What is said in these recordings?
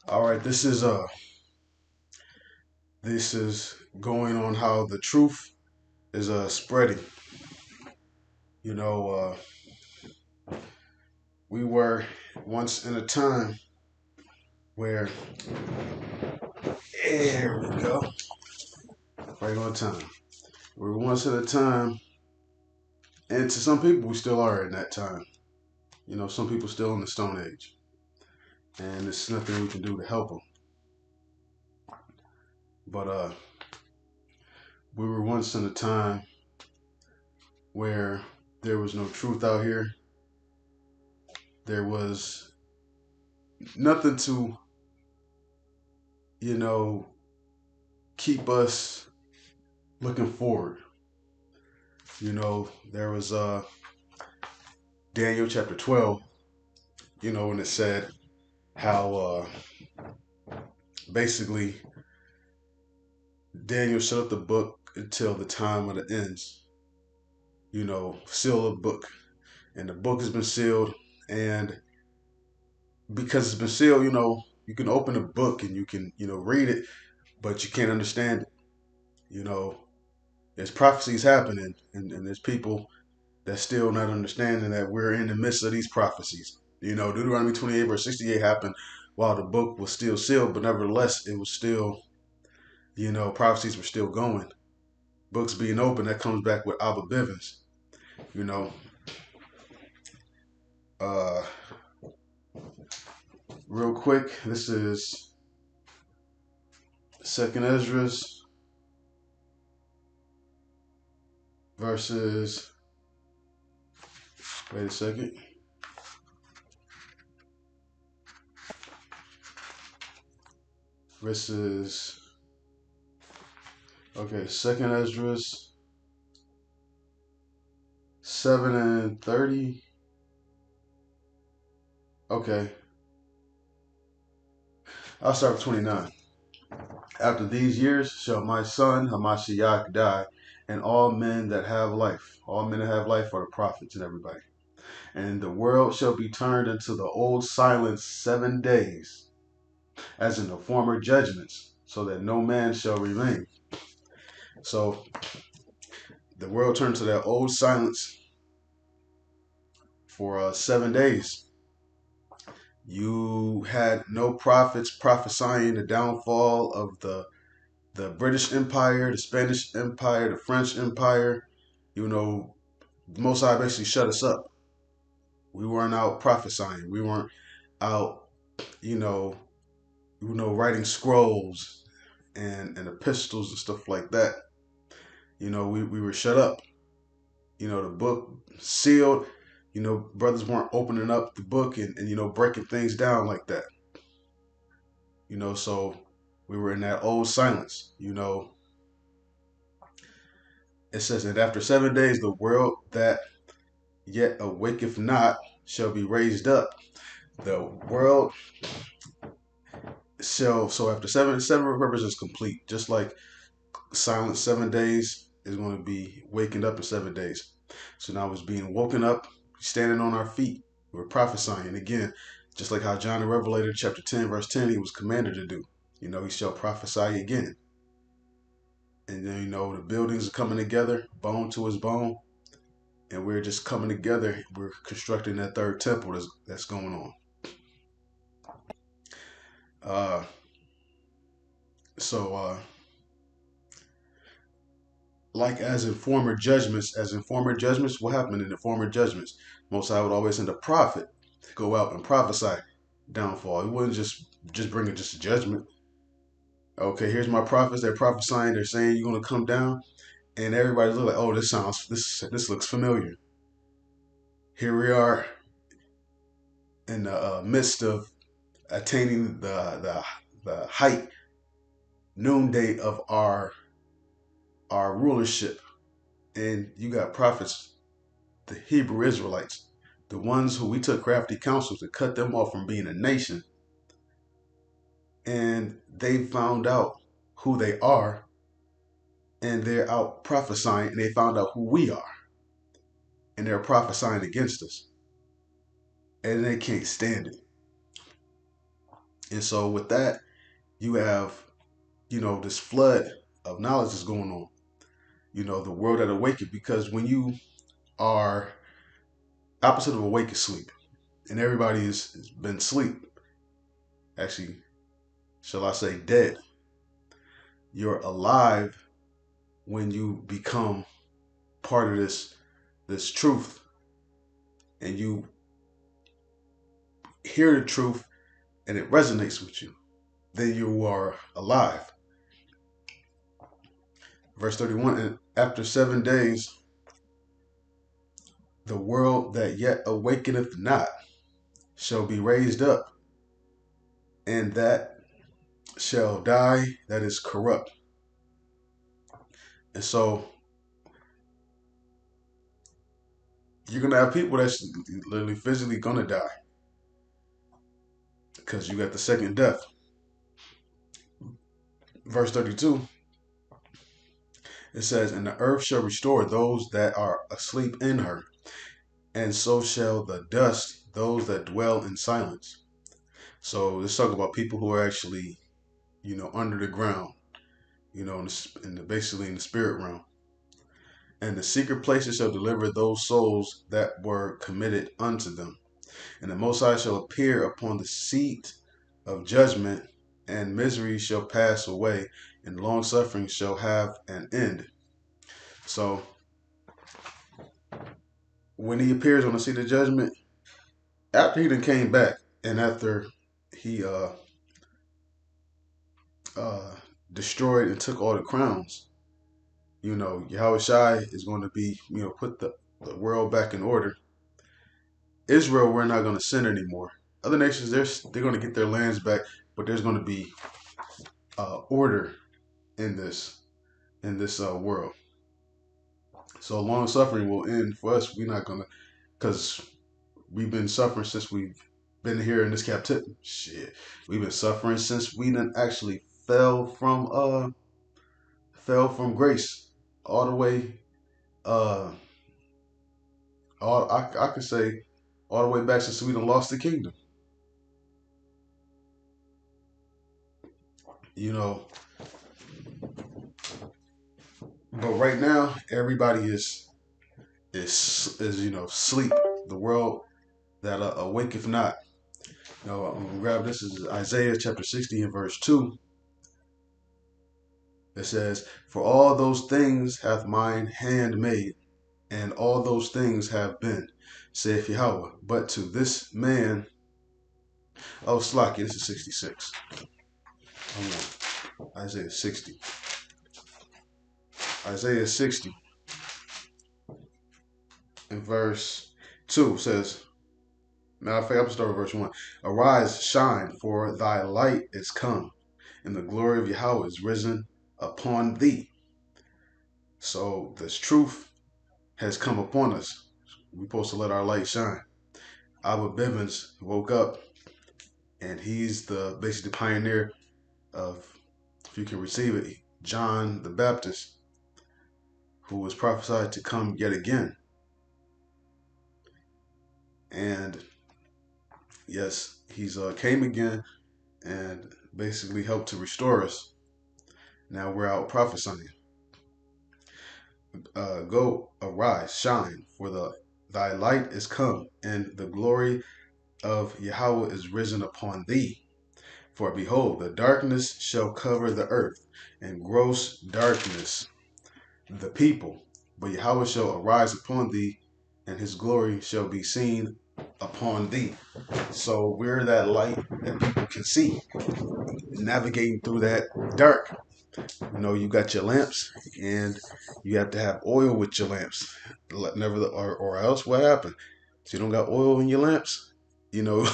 All right, this is going on how the truth is spreading. You know, we were once in a time where there we go, right on time. We were once in a time, and to some people, we still are in that time. You know, some people still in the Stone Age, and there's nothing we can do to help them. But we were once in a time where there was no truth out here. There was nothing to, you know, keep us looking forward. You know, there was Daniel chapter 12, you know, and it said how basically Daniel shut up the book until the time of the ends. You know, seal the book. And the book has been sealed. And because it's been sealed, you know, you can open a book and you can, you know, read it, but you can't understand it. You know, there's prophecies happening, and there's people that's still not understanding that we're in the midst of these prophecies. You know, Deuteronomy 28 verse 68 happened while the book was still sealed, but nevertheless, it was still, you know, prophecies were still going. Books being open, that comes back with Abba Bivens. You know, uh, real quick, this is Second Esdras verses. Wait a second. Verses. Okay, Second Esdras 7:30. Okay, I'll start with 29. After these years shall my son Hamashiach die, and all men that have life. All men that have life are the prophets and everybody. And the world shall be turned into the old silence 7 days, as in the former judgments, so that no man shall remain. So the world turned to that old silence for 7 days. You had no prophets prophesying the downfall of the British Empire, the Spanish Empire, the French Empire. You know, Most High basically shut us up. We weren't out prophesying. We weren't out, you know, writing scrolls and epistles and stuff like that. You know, we were shut up. You know, the book sealed. You know, brothers weren't opening up the book and you know, breaking things down like that. You know, so we were in that old silence. You know, it says that after 7 days, the world that yet awaketh not shall be raised up. The world shall, so after seven represents complete. Just like silence 7 days is going to be waking up in 7 days. So now it's being woken up, standing on our feet. We're prophesying again, just like how John the Revelator, chapter 10, verse 10, he was commanded to do. You know, he shall prophesy again. And then, you know, the buildings are coming together, bone to his bone. And we're just coming together. We're constructing that third temple that's going on. Uh, so, like as in former judgments, what happened in the former judgments? Most High would always send a prophet to go out and prophesy downfall. He wouldn't just bring it just a judgment. Okay, here's my prophets. They're prophesying. They're saying you're going to come down, and everybody's like, oh, this looks familiar. Here we are in the midst of attaining the height noonday of our rulership, and you got prophets, the Hebrew Israelites, the ones who we took crafty counsel to cut them off from being a nation, and they found out who they are, and they're out prophesying, and they found out who we are, and they're prophesying against us, and they can't stand it. And so with that, you have, this flood of knowledge is going on. The world that awakened, because when you are opposite of awake is sleep, and everybody has been asleep. Actually, shall I say dead? You're alive when you become part of this truth, and you hear the truth, and it resonates with you. Then you are alive. Verse 31, and after 7 days, the world that yet awakeneth not shall be raised up, and that shall die that is corrupt. And so you're going to have people that's literally physically going to die because you got the second death. Verse 32, it says, and the earth shall restore those that are asleep in her, and so shall the dust those that dwell in silence. So let's talk about people who are actually, under the ground, basically in the spirit realm. And the secret places shall deliver those souls that were committed unto them. And the Most High shall appear upon the seat of judgment, and misery shall pass away, and long suffering shall have an end. So when he appears on the seat of judgment, after he then came back, and after he destroyed and took all the crowns, Yahweh Shai is going to be, put the world back in order. Israel, we're not going to sin anymore. Other nations, they're going to get their lands back, but there's going to be order in this world. So long suffering will end for us. We're not going to, because we've been suffering since we've been here in this captivity. Shit, we've been suffering since we done actually fell from grace all the way. I could say all the way back since we done lost the kingdom. But right now everybody is sleep. The world that awaketh not. I'm gonna grab this. Is Isaiah chapter 60 and verse 2. It says, for all those things hath mine hand made, and all those things have been, saith Yahweh. But to this man, Slaki, this is 66. Isaiah 60. Isaiah 60 in verse 2 says, matter of fact, I'm going to start with verse 1. Arise, shine, for thy light is come, and the glory of Yahweh is risen upon thee. So this truth has come upon us. We're supposed to let our light shine. Abba Bivens woke up, and he's basically the pioneer of, if you can receive it, John the Baptist, who was prophesied to come yet again. And yes, he's came again and basically helped to restore us. Now we're out prophesying. Go, arise, shine, for thy light is come, and the glory of Yahweh is risen upon thee. For behold, the darkness shall cover the earth, and gross darkness the people. But Yahweh shall arise upon thee, and his glory shall be seen upon thee. So we're that light that people can see, navigating through that dark. You got your lamps, and you have to have oil with your lamps. Or else what happened? If you don't got oil in your lamps, you're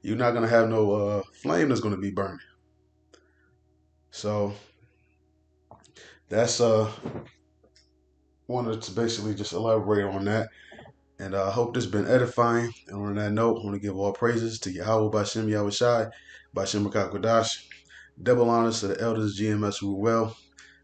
not gonna have no flame that's gonna be burning. So that's wanted to basically just elaborate on that. And I hope this has been edifying. And on that note, I want to give all praises to Yahweh Bashem Yahweh Shai, Bashem Kodash. Double honors to the elders GMS who were well.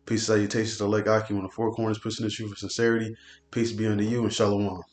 Peace, salutations to Lake Akim on the four corners, pushing the truth for sincerity. Peace be unto you, and shalom.